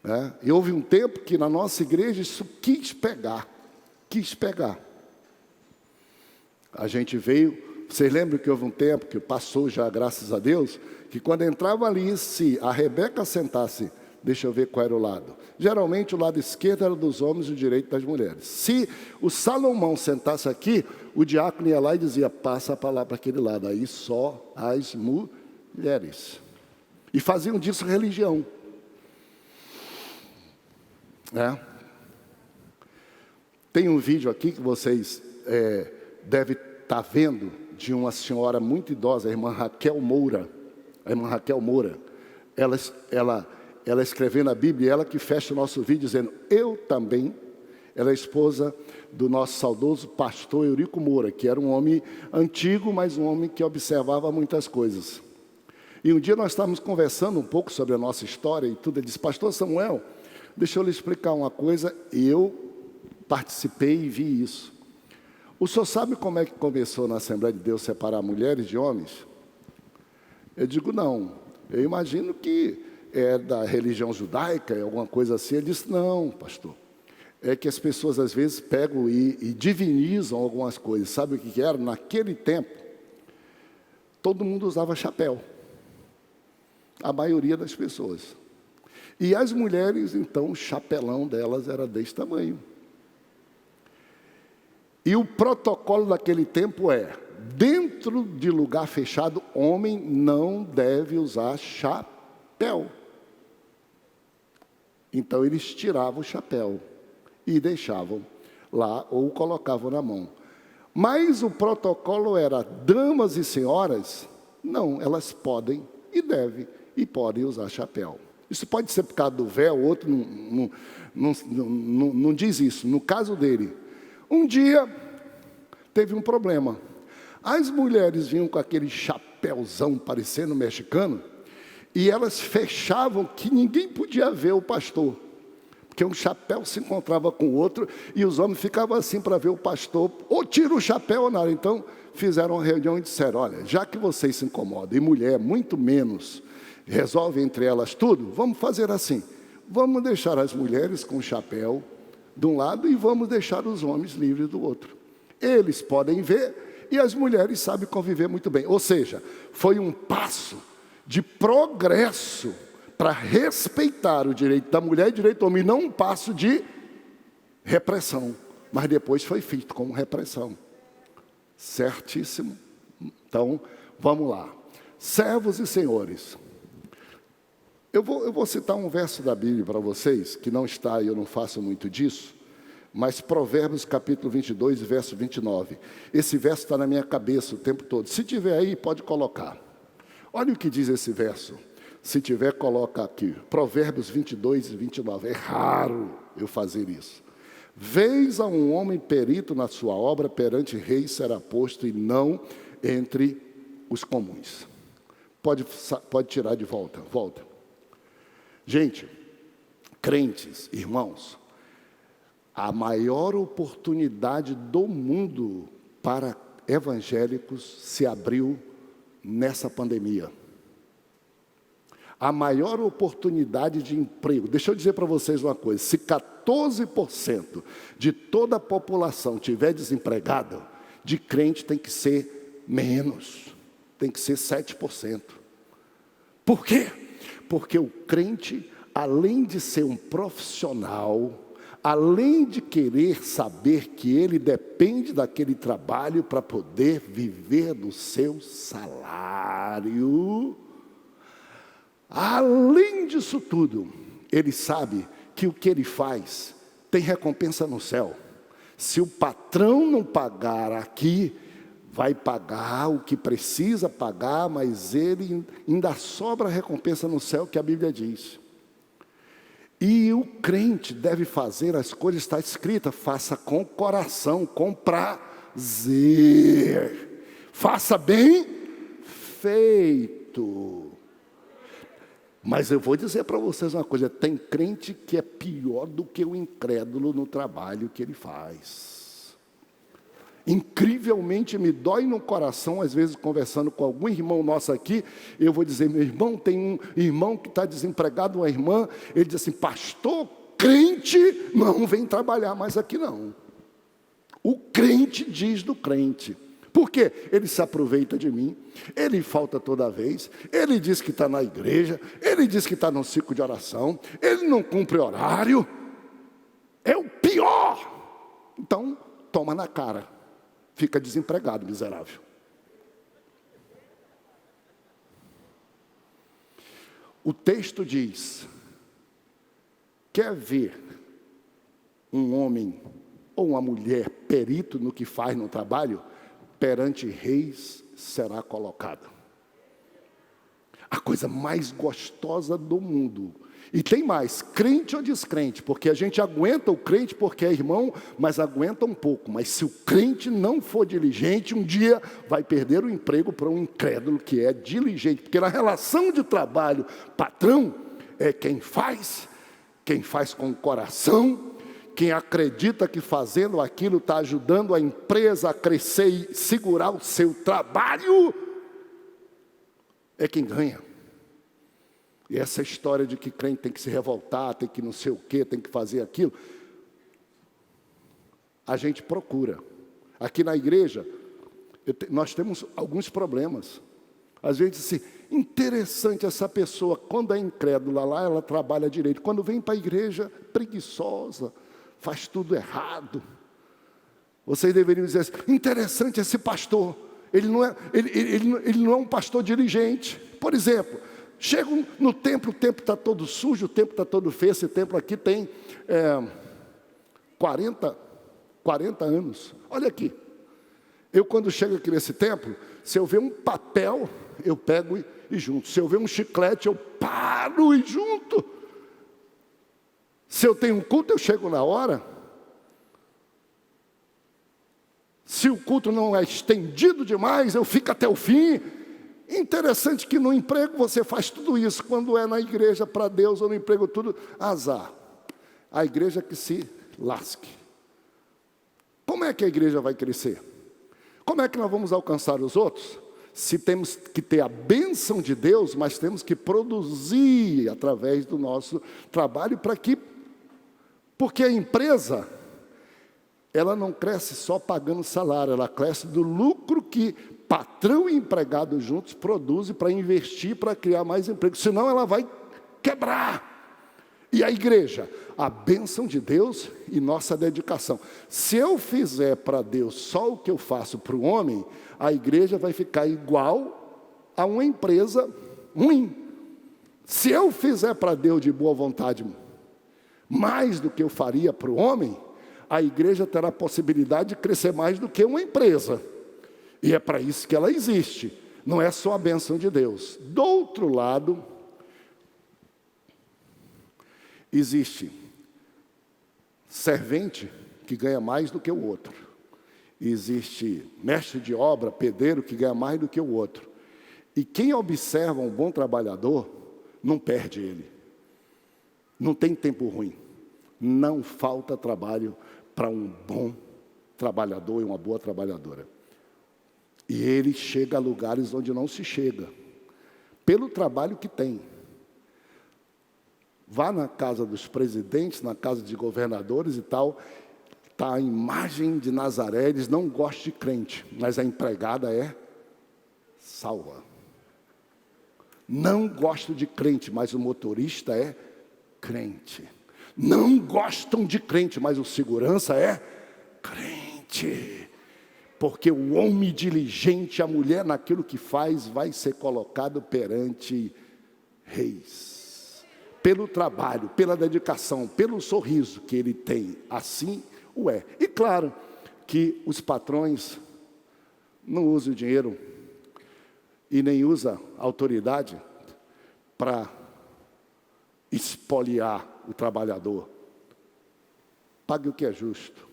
Né? E houve um tempo que na nossa igreja isso quis pegar. A gente veio, vocês lembram que houve um tempo, que passou já, graças a Deus, que quando entrava ali, se a Rebeca sentasse, deixa eu ver qual era o lado. Geralmente o lado esquerdo era dos homens e o direito das mulheres. Se o Salomão sentasse aqui, o diácono ia lá e dizia, passa para lá, para aquele lado. Aí só as mulheres. E faziam disso religião. Tem um vídeo aqui que vocês devem estar vendo, de uma senhora muito idosa, a irmã Raquel Moura. Ela escrevendo a Bíblia, ela que fecha o nosso vídeo dizendo, eu também. Ela é esposa do nosso saudoso pastor Eurico Moura, que era um homem antigo, mas um homem que observava muitas coisas. E um dia nós estávamos conversando um pouco sobre a nossa história e tudo. Ele disse, pastor Samuel, deixa eu lhe explicar uma coisa. E eu participei e vi isso. O senhor sabe como é que começou na Assembleia de Deus separar mulheres de homens? Eu digo, não. Eu imagino que é da religião judaica, alguma coisa assim. Ele disse, não, pastor. É que as pessoas às vezes pegam e divinizam algumas coisas. Sabe o que era? Naquele tempo, todo mundo usava chapéu. A maioria das pessoas. E as mulheres, então, o chapelão delas era desse tamanho. E o protocolo daquele tempo dentro de lugar fechado, homem não deve usar chapéu. Então, eles tiravam o chapéu e deixavam lá ou colocavam na mão. Mas o protocolo era, damas e senhoras, não, elas podem e devem e podem usar chapéu. Isso pode ser por causa do véu, outro não diz isso. No caso dele, um dia teve um problema. As mulheres vinham com aquele chapéuzão parecendo mexicano e elas fechavam que ninguém podia ver o pastor. Porque um chapéu se encontrava com o outro e os homens ficavam assim para ver o pastor, ou tira o chapéu ou nada. Então, fizeram uma reunião e disseram, olha, já que vocês se incomodam, e mulher muito menos, resolve entre elas tudo, vamos fazer assim. Vamos deixar as mulheres com o chapéu de um lado e vamos deixar os homens livres do outro. Eles podem ver e as mulheres sabem conviver muito bem. Ou seja, foi um passo de progresso para respeitar o direito da mulher e o direito do homem, não um passo de repressão. Mas depois foi feito como repressão. Certíssimo. Então, vamos lá. Servos e senhores. Eu vou citar um verso da Bíblia para vocês, que não está, e eu não faço muito disso, mas Provérbios capítulo 22, verso 29. Esse verso está na minha cabeça o tempo todo. Se tiver aí, pode colocar. Olha o que diz esse verso. Se tiver, coloca aqui. Provérbios 22 e 29. É raro eu fazer isso. Vês a um homem perito na sua obra, perante rei será posto, e não entre os comuns. Pode tirar de volta. Volta. Gente, crentes, irmãos, a maior oportunidade do mundo para evangélicos se abriu nessa pandemia. A maior oportunidade de emprego. Deixa eu dizer para vocês uma coisa. Se 14% de toda a população tiver desempregado, de crente tem que ser menos. Tem que ser 7%. Por quê? Porque o crente, além de ser um profissional, além de querer saber que ele depende daquele trabalho para poder viver do seu salário, além disso tudo, ele sabe que o que ele faz tem recompensa no céu. Se o patrão não pagar aqui, vai pagar o que precisa pagar, mas ele ainda sobra recompensa no céu, que a Bíblia diz. E o crente deve fazer as coisas, está escrita, faça com coração, com prazer. Faça bem feito. Mas eu vou dizer para vocês uma coisa, tem crente que é pior do que o incrédulo no trabalho que ele faz. Incrivelmente me dói no coração, às vezes conversando com algum irmão nosso aqui, eu vou dizer, meu irmão, tem um irmão que está desempregado, uma irmã, ele diz assim, pastor, crente não vem trabalhar mais aqui não. O crente diz do crente. Por quê? Ele se aproveita de mim, ele falta toda vez, ele diz que está na igreja, ele diz que está no ciclo de oração, ele não cumpre horário, é o pior. Então, toma na cara, fica desempregado, miserável. O texto diz, quer ver um homem ou uma mulher perito no que faz no trabalho? Perante reis será colocado. A coisa mais gostosa do mundo. E tem mais, crente ou descrente, porque a gente aguenta o crente porque é irmão, mas aguenta um pouco. Mas se o crente não for diligente, um dia vai perder o emprego para um incrédulo que é diligente. Porque na relação de trabalho, patrão é quem faz com o coração, quem acredita que fazendo aquilo está ajudando a empresa a crescer e segurar o seu trabalho, é quem ganha. E essa história de que crente tem que se revoltar, tem que não sei o quê, tem que fazer aquilo, a gente procura. Aqui na igreja, nós temos alguns problemas. Às vezes, assim, interessante essa pessoa, quando é incrédula lá, ela trabalha direito. Quando vem para a igreja, preguiçosa, faz tudo errado. Vocês deveriam dizer assim, interessante esse pastor, ele não é um pastor diligente. Por exemplo, chegam no templo, o templo está todo sujo, o templo está todo feio. Esse templo aqui tem 40 anos. Olha aqui, eu quando chego aqui nesse templo, se eu ver um papel, eu pego e junto. Se eu ver um chiclete, eu paro e junto. Se eu tenho um culto, eu chego na hora. Se o culto não é estendido demais, eu fico até o fim. Interessante que no emprego você faz tudo isso. Quando é na igreja para Deus ou no emprego tudo, azar. A igreja que se lasque. Como é que a igreja vai crescer? Como é que nós vamos alcançar os outros? Se temos que ter a bênção de Deus, mas temos que produzir através do nosso trabalho porque a empresa, ela não cresce só pagando salário, ela cresce do lucro que patrão e empregado juntos produzem para investir, para criar mais emprego, senão ela vai quebrar. E a igreja, a bênção de Deus e nossa dedicação. Se eu fizer para Deus só o que eu faço para o homem, a igreja vai ficar igual a uma empresa ruim. Se eu fizer para Deus de boa vontade mais do que eu faria para o homem, a igreja terá a possibilidade de crescer mais do que uma empresa. E é para isso que ela existe. Não é só a bênção de Deus. Do outro lado, existe servente que ganha mais do que o outro. Existe mestre de obra, pedreiro, que ganha mais do que o outro. E quem observa um bom trabalhador, não perde ele. Não tem tempo ruim. Não falta trabalho para um bom trabalhador e uma boa trabalhadora. E ele chega a lugares onde não se chega, pelo trabalho que tem. Vá na casa dos presidentes, na casa de governadores e tal, está a imagem de Nazaré, eles não gostam de crente, mas a empregada é salva. Não gosto de crente, mas o motorista é crente. Não gostam de crente, mas o segurança é crente. Porque o homem diligente, a mulher naquilo que faz, vai ser colocado perante reis. Pelo trabalho, pela dedicação, pelo sorriso que ele tem, assim o é. E claro que os patrões não usam o dinheiro e nem usam a autoridade para espoliar o trabalhador. Pague o que é justo,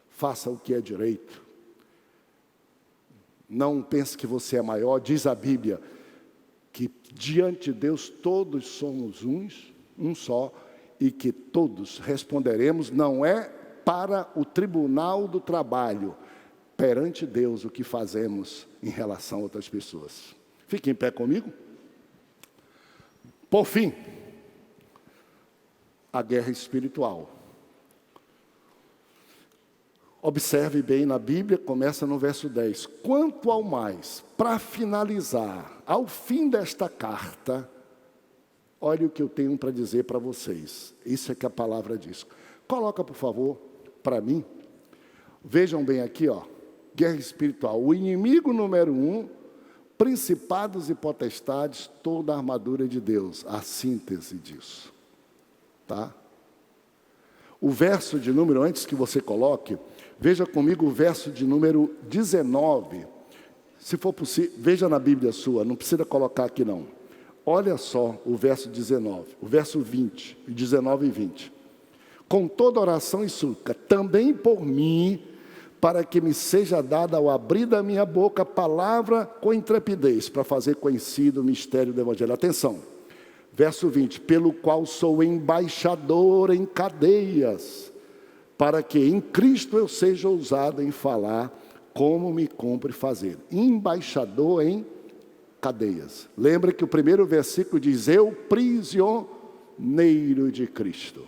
faça o que é direito. Não pense que você é maior. Diz a Bíblia que diante de Deus todos somos um só, e que todos responderemos, não é para o tribunal do trabalho, perante Deus, o que fazemos em relação a outras pessoas. Fique em pé comigo. Por fim, a guerra espiritual. Observe bem na Bíblia, começa no verso 10. Quanto ao mais, para finalizar, ao fim desta carta, olha o que eu tenho para dizer para vocês. Isso é que a palavra diz. Coloca, por favor, para mim. Vejam bem aqui, ó. Guerra espiritual. O inimigo número 1, principados e potestades, toda a armadura de Deus. A síntese disso. Tá? O verso de número, antes que você coloque, veja comigo o verso de número 19. Se for possível, veja na Bíblia sua, não precisa colocar aqui não. Olha só o verso 19, o verso 20, 19 e 20. Com toda oração e súplica, também por mim, para que me seja dada ao abrir da minha boca palavra com intrepidez, para fazer conhecido o mistério do Evangelho. Atenção, verso 20, pelo qual sou embaixador em cadeias, para que em Cristo eu seja ousado em falar como me cumpre fazer. Embaixador em cadeias. Lembra que o primeiro versículo diz, eu prisioneiro de Cristo.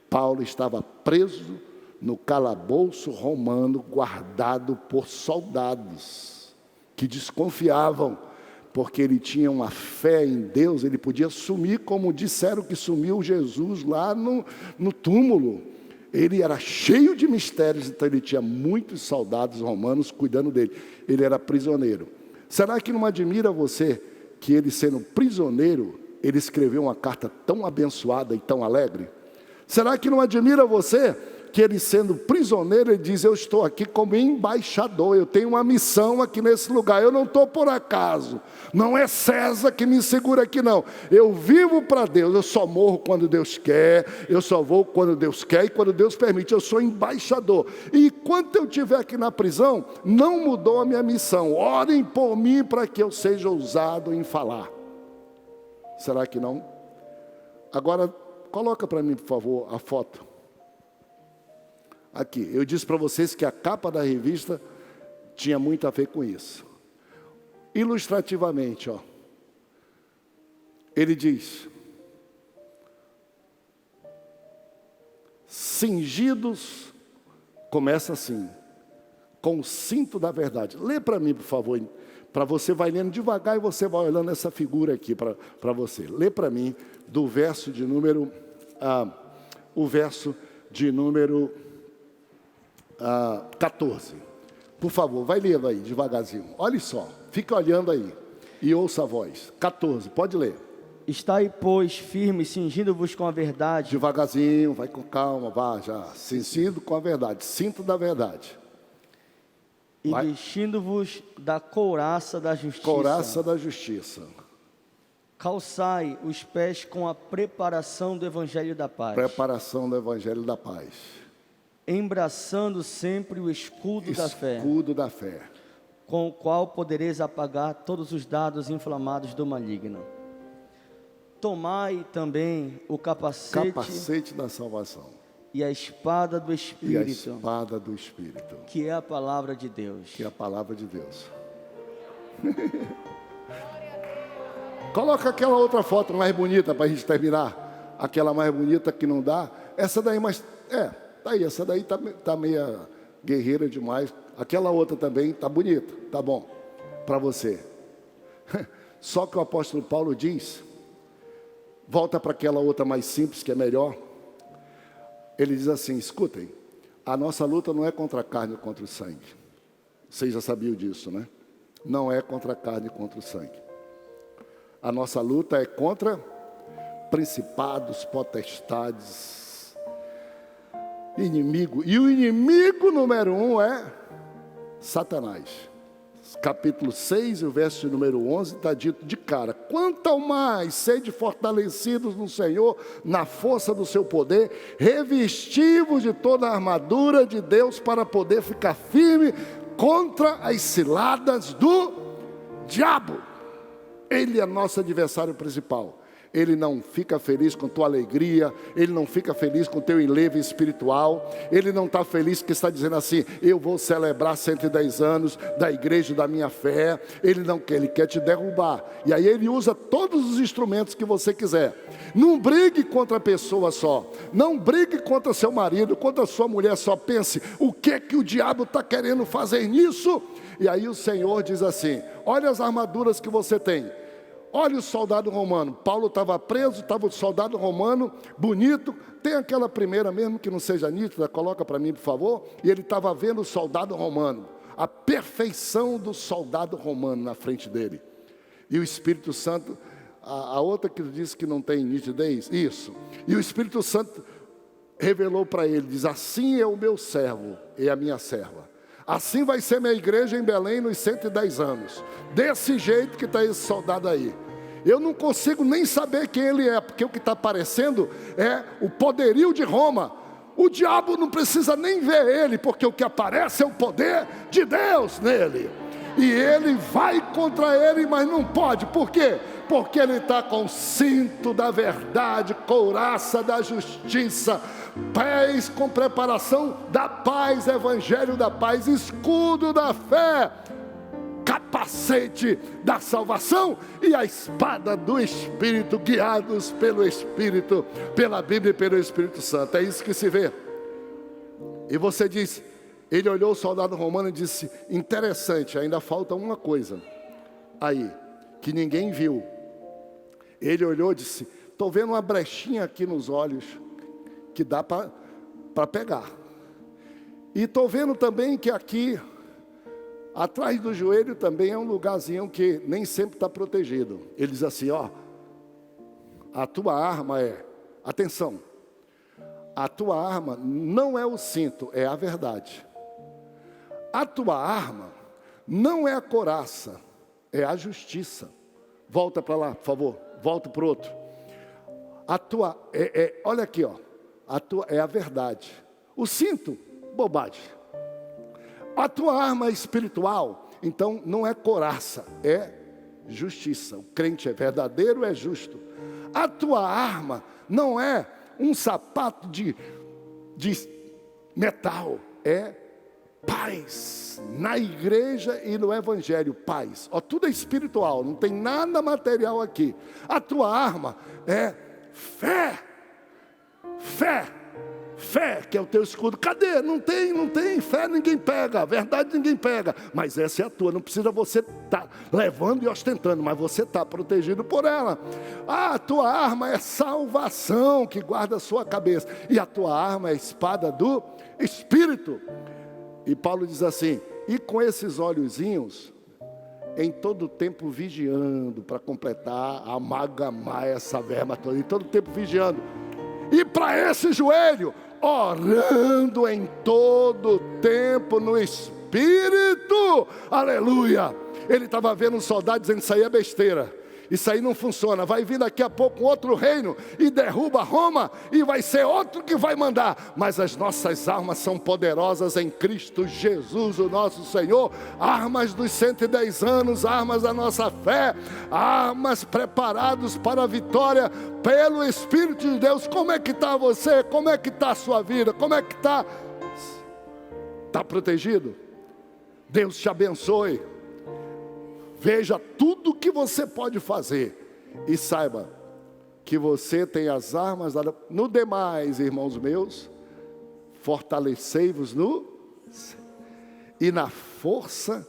Paulo estava preso no calabouço romano, guardado por soldados que desconfiavam, porque ele tinha uma fé em Deus, ele podia sumir como disseram que sumiu Jesus lá no túmulo. Ele era cheio de mistérios, então ele tinha muitos soldados romanos cuidando dele. Ele era prisioneiro. Será que não admira você que ele, sendo prisioneiro, ele escreveu uma carta tão abençoada e tão alegre? Será que não admira você que ele, sendo prisioneiro, ele diz, eu estou aqui como embaixador, eu tenho uma missão aqui nesse lugar, eu não estou por acaso, não é César que me segura aqui não, eu vivo para Deus, eu só morro quando Deus quer, eu só vou quando Deus quer e quando Deus permite, eu sou embaixador, e enquanto eu estiver aqui na prisão, não mudou a minha missão, orem por mim para que eu seja ousado em falar. Será que não? Agora, coloca para mim, por favor, a foto. Aqui, eu disse para vocês que a capa da revista tinha muito a ver com isso. Ilustrativamente, ó, ele diz, cingidos, começa assim, com o cinto da verdade. Lê para mim, por favor, para você vai lendo devagar e você vai olhando essa figura aqui para você. Lê para mim do verso de número, o verso de número 14. Por favor, vai lendo aí, devagarzinho. Olha só, fica olhando aí e ouça a voz. 14, pode ler. Estai, pois, firmes, cingindo-vos com a verdade. Devagarzinho, vai com calma, vá já. Cingindo com a verdade, cinto da verdade. E vestindo-vos da couraça da justiça. Couraça da justiça. Calçai os pés com a preparação do Evangelho da paz. Preparação do Evangelho da paz. Embraçando sempre o escudo da fé. Escudo da fé. Com o qual podereis apagar todos os dardos inflamados do maligno. Tomai também o capacete da salvação. E a espada do Espírito. E a espada do Espírito. Que é a palavra de Deus. Que é a palavra de Deus. Coloca aquela outra foto mais bonita para a gente terminar. Aquela mais bonita que não dá. Essa daí, mas... tá aí, essa daí tá meia guerreira demais. Aquela outra também tá bonita, tá bom, para você. Só que o apóstolo Paulo diz, volta para aquela outra mais simples, que é melhor. Ele diz assim, escutem, a nossa luta não é contra a carne ou contra o sangue. Vocês já sabiam disso, né? Não é contra a carne e contra o sangue. A nossa luta é contra principados, potestades, inimigo. E o inimigo número 1 é Satanás. Capítulo 6, o verso número 11, está dito de cara. Quanto ao mais, sede fortalecidos no Senhor, na força do seu poder, revestivos de toda a armadura de Deus, para poder ficar firme contra as ciladas do diabo. Ele é nosso adversário principal. Ele não fica feliz com tua alegria, ele não fica feliz com teu enlevo espiritual, ele não está feliz que está dizendo assim: eu vou celebrar 110 anos da igreja da minha fé. Ele não quer, ele quer te derrubar. E aí ele usa todos os instrumentos que você quiser. Não brigue contra a pessoa só, não brigue contra seu marido, contra sua mulher só. Pense, o que é que o diabo está querendo fazer nisso? E aí o Senhor diz assim: olha as armaduras que você tem. Olha o soldado romano. Paulo estava preso, estava o soldado romano, bonito. Tem aquela primeira, mesmo que não seja nítida, coloca para mim, por favor. E ele estava vendo o soldado romano, a perfeição do soldado romano na frente dele. E o Espírito Santo, a outra que diz que não tem nitidez, isso. E o Espírito Santo revelou para ele, diz: assim é o meu servo e a minha serva. Assim vai ser minha igreja em Belém nos 110 anos. Desse jeito que está esse soldado aí. Eu não consigo nem saber quem ele é, porque o que está aparecendo é o poderio de Roma. O diabo não precisa nem ver ele, porque o que aparece é o poder de Deus nele. E ele vai contra ele, mas não pode. Por quê? Porque ele está com o cinto da verdade, couraça da justiça, pés com preparação da paz, evangelho da paz, escudo da fé, capacete da salvação e a espada do Espírito, guiados pelo Espírito, pela Bíblia e pelo Espírito Santo. É isso que se vê. E você diz, ele olhou o soldado romano e disse: interessante, ainda falta uma coisa aí, que ninguém viu. Ele olhou e disse: estou vendo uma brechinha aqui nos olhos, que dá para pegar. E estou vendo também que aqui, atrás do joelho também é um lugarzinho que nem sempre está protegido. Ele diz assim: ó, a tua arma é, atenção, a tua arma não é o cinto, é a verdade. A tua arma não é a couraça, é a justiça. Volta para lá, por favor, volta para o outro. A tua, olha aqui, ó, a tua é a verdade. O cinto, bobagem. A tua arma espiritual, então, não é couraça, é justiça. O crente é verdadeiro, é justo. A tua arma não é um sapato de metal, é paz. Na igreja e no evangelho, paz. Ó, tudo é espiritual, não tem nada material aqui. A tua arma é fé. Fé. Fé, que é o teu escudo. Cadê? Não tem fé, ninguém pega. A verdade ninguém pega. Mas essa é a tua. Não precisa você estar levando e ostentando, mas você está protegido por ela. A tua arma é salvação, que guarda a sua cabeça. E a tua arma é a espada do Espírito. E Paulo diz assim: e com esses olhozinhos, em todo tempo vigiando, para completar, amalgamar essa verba toda, em todo tempo vigiando. E para esse joelho, orando em todo tempo no Espírito. Aleluia. Ele estava vendo um soldado dizendo: isso aí é besteira, isso aí não funciona, vai vir daqui a pouco outro reino e derruba Roma, e vai ser outro que vai mandar. Mas as nossas armas são poderosas em Cristo Jesus, o nosso Senhor. Armas dos 110 anos, armas da nossa fé, armas preparadas para a vitória pelo Espírito de Deus. Como é que está você? Como é que está a sua vida? Como é que está? Está protegido? Deus te abençoe. Veja tudo que você pode fazer e saiba que você tem as armas. No demais, irmãos meus, fortalecei-vos e na força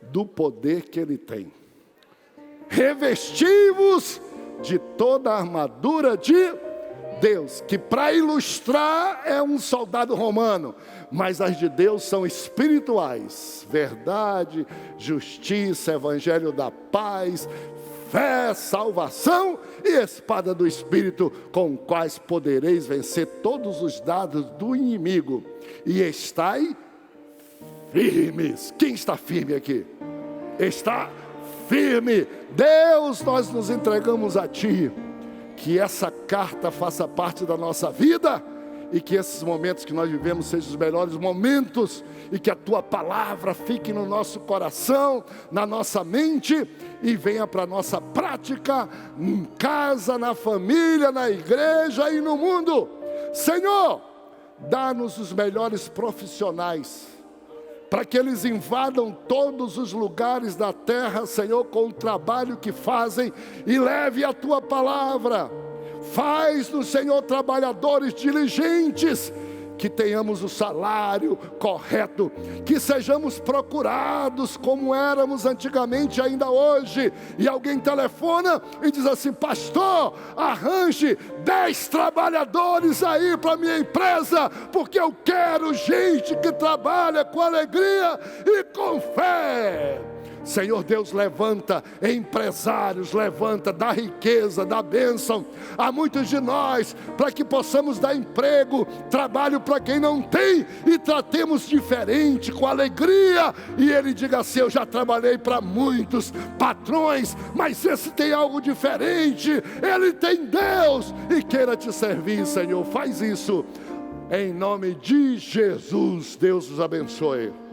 do poder que Ele tem. Revesti-vos de toda a armadura de Deus, que para ilustrar é um soldado romano, mas as de Deus são espirituais: verdade, justiça, evangelho da paz, fé, salvação e espada do Espírito, com quais podereis vencer todos os dados do inimigo. E estai firmes. Quem está firme aqui? Está firme. Deus, nós nos entregamos a Ti. Que essa carta faça parte da nossa vida e que esses momentos que nós vivemos sejam os melhores momentos, e que a Tua palavra fique no nosso coração, na nossa mente, e venha para a nossa prática, em casa, na família, na igreja e no mundo. Senhor, dá-nos os melhores profissionais, para que eles invadam todos os lugares da terra, Senhor, com o trabalho que fazem, e leve a Tua palavra. Faz-nos, Senhor, trabalhadores diligentes, que tenhamos o salário correto, que sejamos procurados como éramos antigamente, ainda hoje. E alguém telefona e diz assim: pastor, arranje 10 trabalhadores aí para minha empresa, porque eu quero gente que trabalha com alegria e com fé. Senhor Deus, levanta empresários, levanta, dá riqueza, dá bênção a muitos de nós, para que possamos dar emprego, trabalho para quem não tem, e tratemos diferente, com alegria, e ele diga assim: eu já trabalhei para muitos patrões, mas esse tem algo diferente, ele tem Deus, e queira te servir. Senhor, faz isso, em nome de Jesus. Deus os abençoe.